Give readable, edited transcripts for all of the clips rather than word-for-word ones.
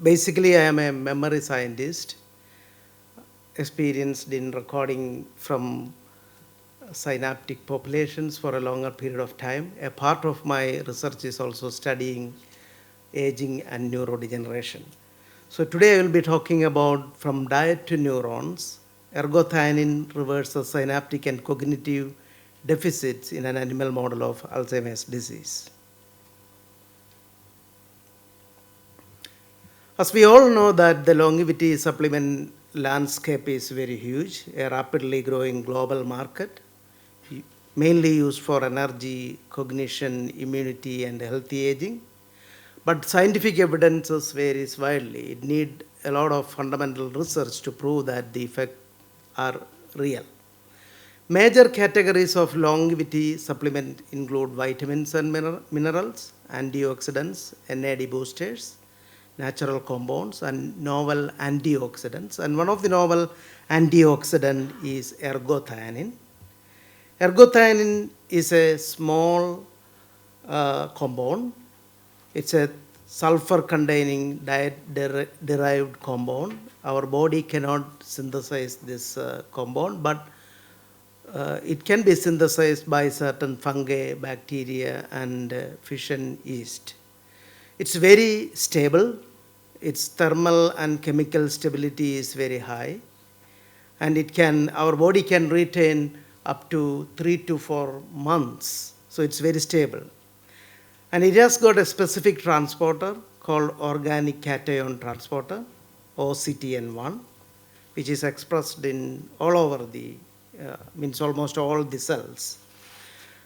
Basically, I am a memory scientist, experienced in recording from synaptic populations for a longer period of time. A part of my research is also studying aging and neurodegeneration. So today I will be talking about from diet to neurons. Ergothioneine reverses synaptic and cognitive deficits in an animal model of Alzheimer's disease. As we all know that the longevity supplement landscape is very huge, a rapidly growing global market, mainly used for energy, cognition, immunity, and healthy aging. But scientific evidence varies widely. It needs a lot of fundamental research to prove that the effects are real. Major categories of longevity supplement include vitamins and minerals, antioxidants, NAD boosters, natural compounds, and novel antioxidants. And one of the novel antioxidant is ergothioneine. Ergothioneine is a small compound. It's a sulfur-containing diet-derived compound. Our body cannot synthesize this compound, but it can be synthesized by certain fungi, bacteria, and fish and yeast. It's very stable. Its thermal and chemical stability is very high, and our body can retain up to 3 to 4 months. So it's very stable. And it has got a specific transporter called organic cation transporter, OCTN1, which is expressed in all over means almost all the cells.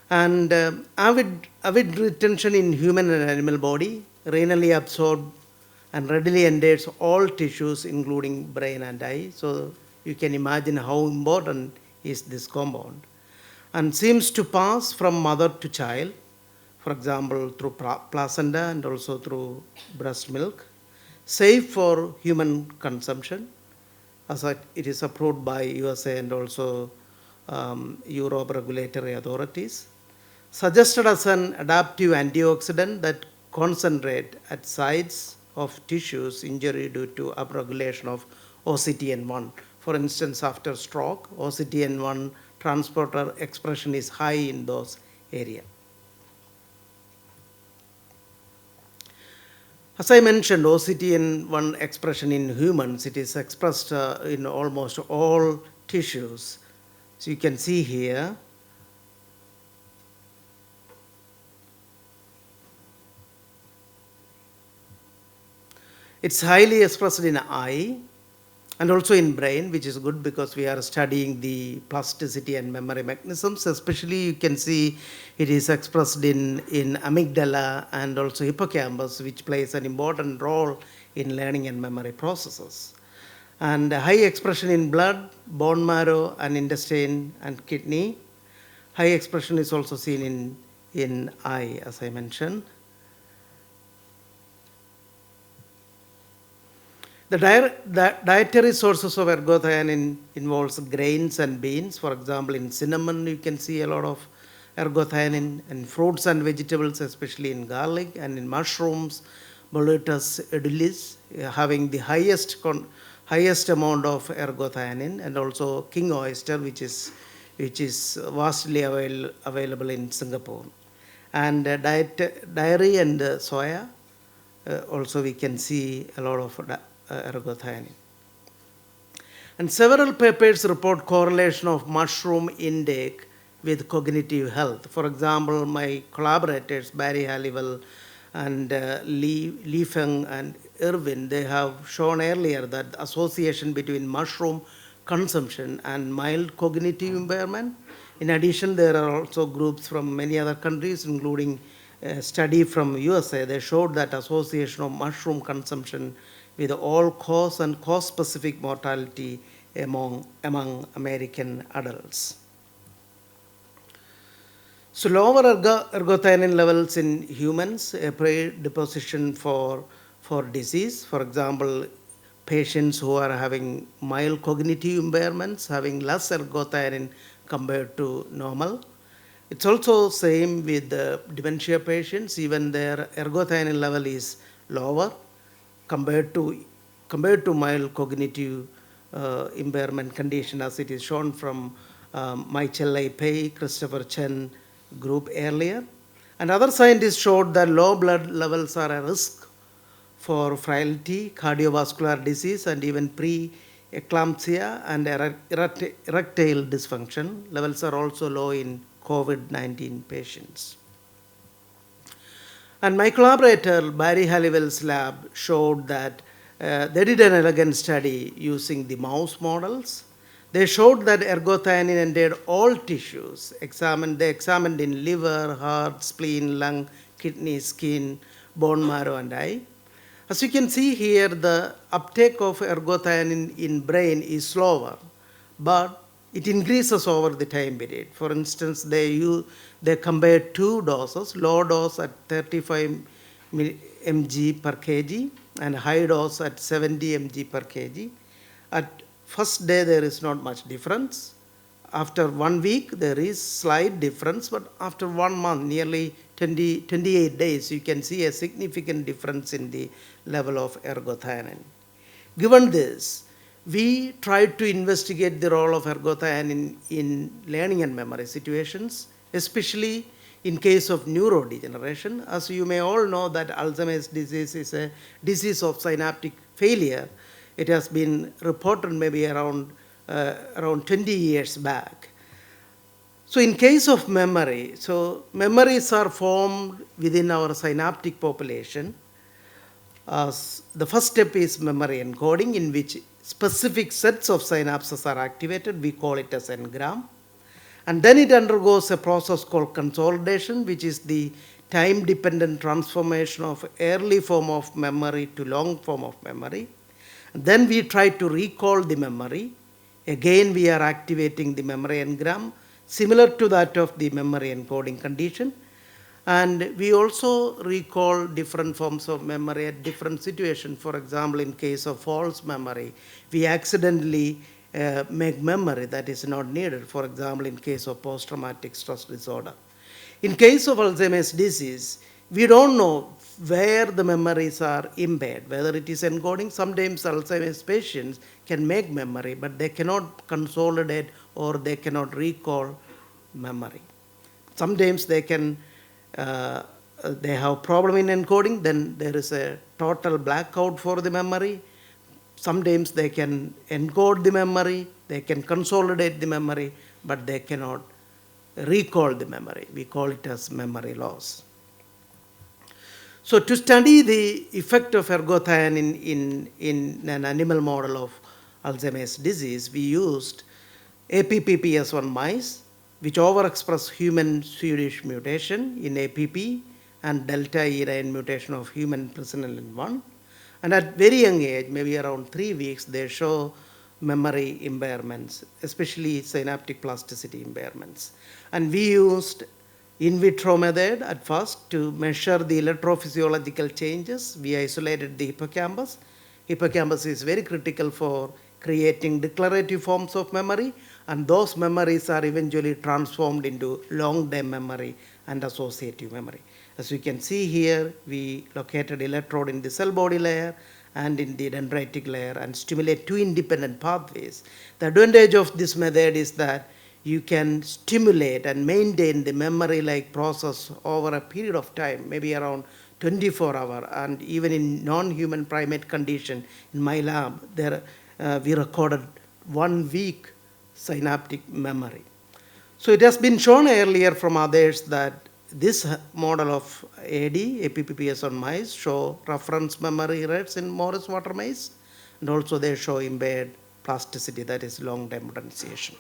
And avid retention in human and animal body, renally absorbed and readily enters all tissues, including brain and eye. So you can imagine how important is this compound. And seems to pass from mother to child, for example, through placenta and also through breast milk, safe for human consumption, as it is approved by USA and also Europe regulatory authorities. Suggested as an adaptive antioxidant that concentrate at sites of tissues injury due to upregulation of OCTN1. For instance, after stroke, OCTN1 transporter expression is high in those areas. As I mentioned, OCTN1 expression in humans, it is expressed in almost all tissues. So you can see here, it's highly expressed in eye and also in brain, which is good because we are studying the plasticity and memory mechanisms. Especially you can see it is expressed in amygdala and also hippocampus, which plays an important role in learning and memory processes. And high expression in blood, bone marrow, and intestine and kidney. High expression is also seen in eye, as I mentioned. The dietary sources of ergothioneine involves grains and beans. For example, in cinnamon, you can see a lot of ergothioneine, and fruits and vegetables, especially in garlic, and in mushrooms, Boletus edulis, having the highest amount of ergothioneine, and also king oyster, which is vastly available in Singapore. And dairy and soya, also we can see a lot of ergothioneine. And several papers report correlation of mushroom intake with cognitive health. For example, my collaborators, Barry Halliwell and Lee Feng and Irwin, they have shown earlier that the association between mushroom consumption and mild cognitive impairment. In addition, there are also groups from many other countries, including a study from USA. They showed that association of mushroom consumption with all-cause and cause-specific mortality among American adults. So lower ergothioneine levels in humans, a predisposition for disease. For example, patients who are having mild cognitive impairments, having less ergothioneine compared to normal. It's also same with dementia patients, even their ergothioneine level is lower. compared to mild cognitive impairment condition, as it is shown from Michael Pei, Christopher Chen group earlier. And other scientists showed that low blood levels are a risk for frailty, cardiovascular disease, and even pre-eclampsia and erectile dysfunction. Levels are also low in COVID-19 patients. And my collaborator, Barry Halliwell's lab, showed that they did an elegant study using the mouse models. They showed that ergothioneine entered all tissues. They examined in liver, heart, spleen, lung, kidney, skin, bone marrow, and eye. As you can see here, the uptake of ergothioneine in brain is slower, but it increases over the time period. For instance, they compared two doses, low dose at 35 mg per kg and high dose at 70 mg per kg. At first day, there is not much difference. After 1 week, there is slight difference, but after 1 month, nearly 28 days, you can see a significant difference in the level of ergothioneine. Given this, we tried to investigate the role of ergothioneine in learning and memory situations, especially in case of neurodegeneration. As you may all know, that Alzheimer's disease is a disease of synaptic failure. It has been reported maybe around 20 years back. So in case of memory, so memories are formed within our synaptic population. The first step is memory encoding, in which specific sets of synapses are activated. We call it as engram. And then it undergoes a process called consolidation, which is the time-dependent transformation of early form of memory to long form of memory. And then we try to recall the memory. Again, we are activating the memory engram, similar to that of the memory encoding condition. And we also recall different forms of memory at different situations. For example, in case of false memory, we accidentally make memory that is not needed. For example, in case of post-traumatic stress disorder. In case of Alzheimer's disease, we don't know where the memories are impaired, whether it is encoding. Sometimes Alzheimer's patients can make memory, but they cannot consolidate or they cannot recall memory. Sometimes they have problem in encoding, then there is a total blackout for the memory. Sometimes they can encode the memory, they can consolidate the memory, but they cannot recall the memory. We call it as memory loss. So to study the effect of ergothioneine in an animal model of Alzheimer's disease, we used APPPS1 mice, which overexpress human Swedish mutation in APP and delta E9 mutation of human presenilin 1. And at very young age, maybe around 3 weeks, they show memory impairments, especially synaptic plasticity impairments. And we used in vitro method at first to measure the electrophysiological changes. We isolated the hippocampus. Hippocampus is very critical for creating declarative forms of memory, and those memories are eventually transformed into long-term memory and associative memory. As you can see here, we located electrode in the cell body layer and in the dendritic layer and stimulate two independent pathways. The advantage of this method is that you can stimulate and maintain the memory-like process over a period of time, maybe around 24 hours, and even in non-human primate condition, in my lab, we recorded 1 week synaptic memory. So it has been shown earlier from others that this model of APPPS on mice show reference memory rates in Morris water mice, and also they show impaired plasticity, that is long-term potentiation.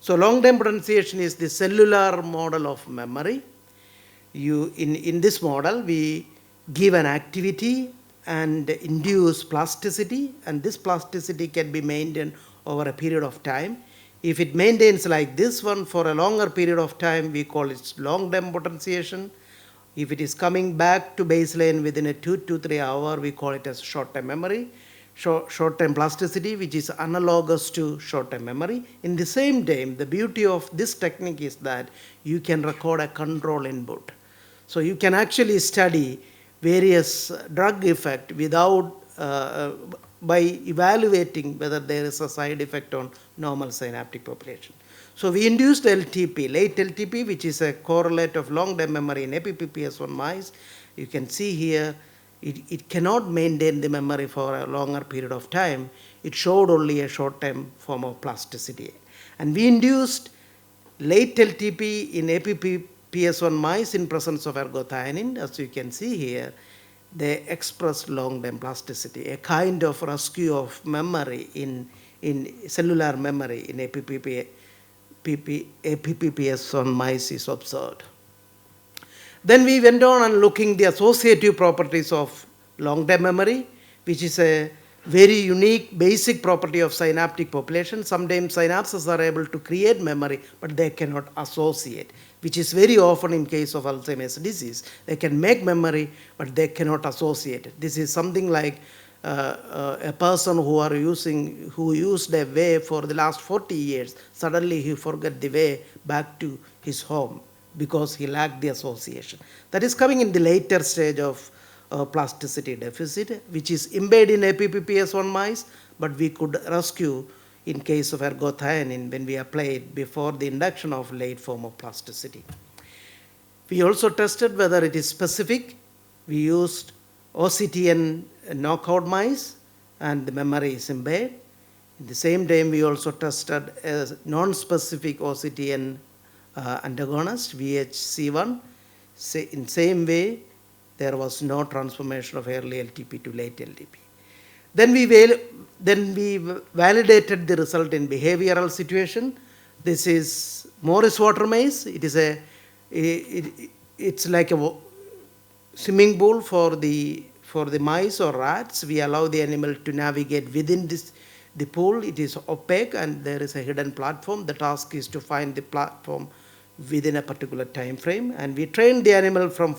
So long-term potentiation is the cellular model of memory. In this model, we give an activity and induce plasticity, and this plasticity can be maintained over a period of time. If it maintains like this one for a longer period of time, we call it long-term potentiation. If it is coming back to baseline within a 2 to 3 hours, we call it as short-term memory, short-term plasticity, which is analogous to short-term memory. In the same time, the beauty of this technique is that you can record a control input. So you can actually study various drug effect without by evaluating whether there is a side effect on normal synaptic population. So we induced LTP, late LTP, which is a correlate of long-term memory in APPPS1 mice. You can see here, it cannot maintain the memory for a longer period of time. It showed only a short-term form of plasticity. And we induced late LTP in APPPS1 mice in presence of ergothioneine. As you can see here, they expressed long-term plasticity, a kind of rescue of memory in cellular memory in APPPS1 mice is observed. Then we went on and looking the associative properties of long-term memory, which is a very unique basic property of synaptic population. Sometimes synapses are able to create memory, but they cannot associate, which is very often in case of Alzheimer's disease. They can make memory, but they cannot associate it. This is something like a person who used a way for the last 40 years, suddenly he forgot the way back to his home because he lacked the association. That is coming in the later stage of plasticity deficit, which is embedded in APPPS1 mice, but we could rescue in case of ergothioneine when we apply it before the induction of late form of plasticity. We also tested whether it is specific. We used OCTN knockout mice, and the memory is embedded. At the same time, we also tested a non-specific OCTN antagonist, VHC1. In same way, there was no transformation of early LTP to late LTP. Then we validated the result in behavioral situation. This is Morris water maze. It's like a swimming pool for the mice or rats. We allow the animal to navigate within the pool. It is opaque and there is a hidden platform. The task is to find the platform within a particular time frame. And we train the animal from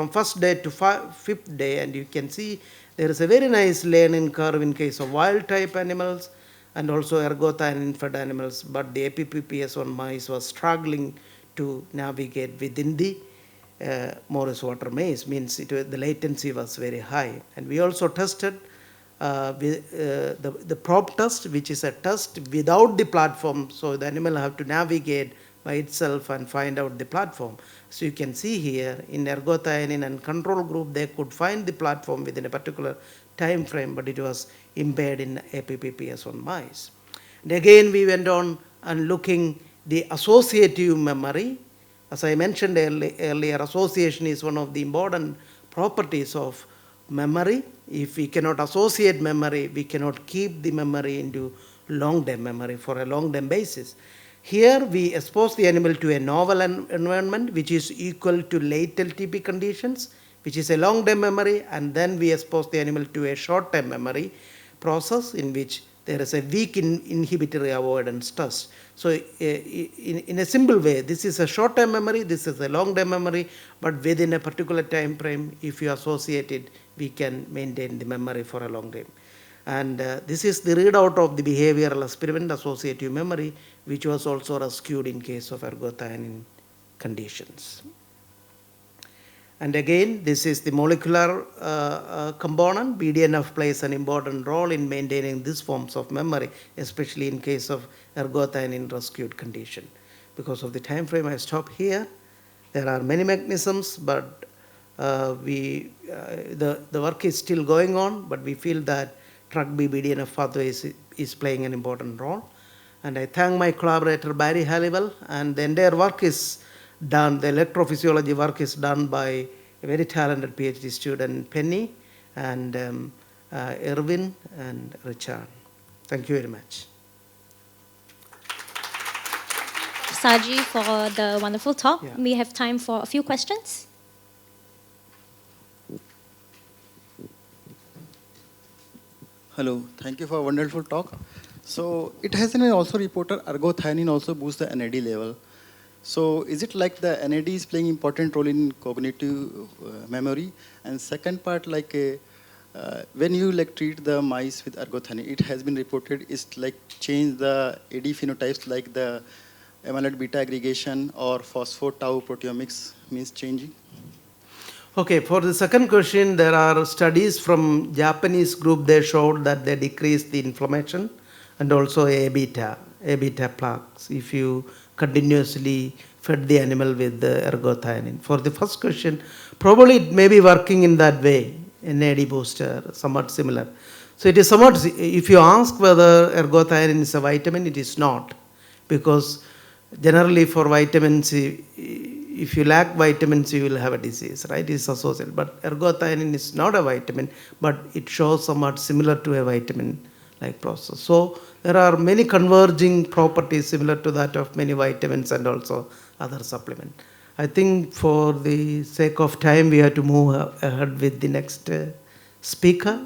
first day to fifth day, and you can see there is a very nice learning curve in case of wild type animals and also ergothioneine fed animals, but the APPPS1 mice was struggling to navigate within the Morris water maze, means the latency was very high. And we also tested the prop test, which is a test without the platform, so the animal have to navigate by itself and find out the platform. So you can see here in ergothioneine and control group, they could find the platform within a particular time frame, but it was impaired in APPPS1 mice. And again, we went on and looking the associative memory. As I mentioned earlier, association is one of the important properties of memory. If we cannot associate memory, we cannot keep the memory into long-term memory for a long-term basis. Here we expose the animal to a novel environment which is equal to late LTP conditions, which is a long-term memory, and then we expose the animal to a short-term memory process in which there is a weak inhibitory avoidance test. So in a simple way, this is a short-term memory, this is a long-term memory, but within a particular time frame, if you associate it, we can maintain the memory for a long time. And this is the readout of the behavioral experiment associative memory, which was also rescued in case of ergothioneine conditions. And again, this is the molecular component. BDNF plays an important role in maintaining these forms of memory, especially in case of ergothioneine rescued condition. Because of the time frame, I stop here. There are many mechanisms, but the work is still going on, but we feel that TrkB BDNF pathway is playing an important role. And I thank my collaborator Barry Halliwell, and the entire work is done, the electrophysiology work is done by a very talented PhD student, Penny, and Erwin and Richard. Thank you very much. Saji, for the wonderful talk. Yeah. We have time for a few questions. Hello, thank you for a wonderful talk. So it has been also reported ergothioneine also boosts the NAD level. So is it like the NAD is playing important role in cognitive memory? And second part, like when you treat the mice with ergothioneine, it has been reported is change the AD phenotypes like the amyloid beta aggregation or phospho-tau proteomics means changing? Okay, for the second question, there are studies from Japanese group. They showed that they decrease the inflammation and also A beta plaques if you continuously fed the animal with the ergothioneine. For the first question, probably it may be working in that way, NAD booster, somewhat similar. So it is somewhat, if you ask whether ergothioneine is a vitamin, it is not, because generally for vitamins, if you lack vitamins, you will have a disease, right? It's associated. But ergothioneine is not a vitamin, but it shows somewhat similar to a vitamin-like process. So there are many converging properties similar to that of many vitamins and also other supplements. I think for the sake of time, we have to move ahead with the next speaker.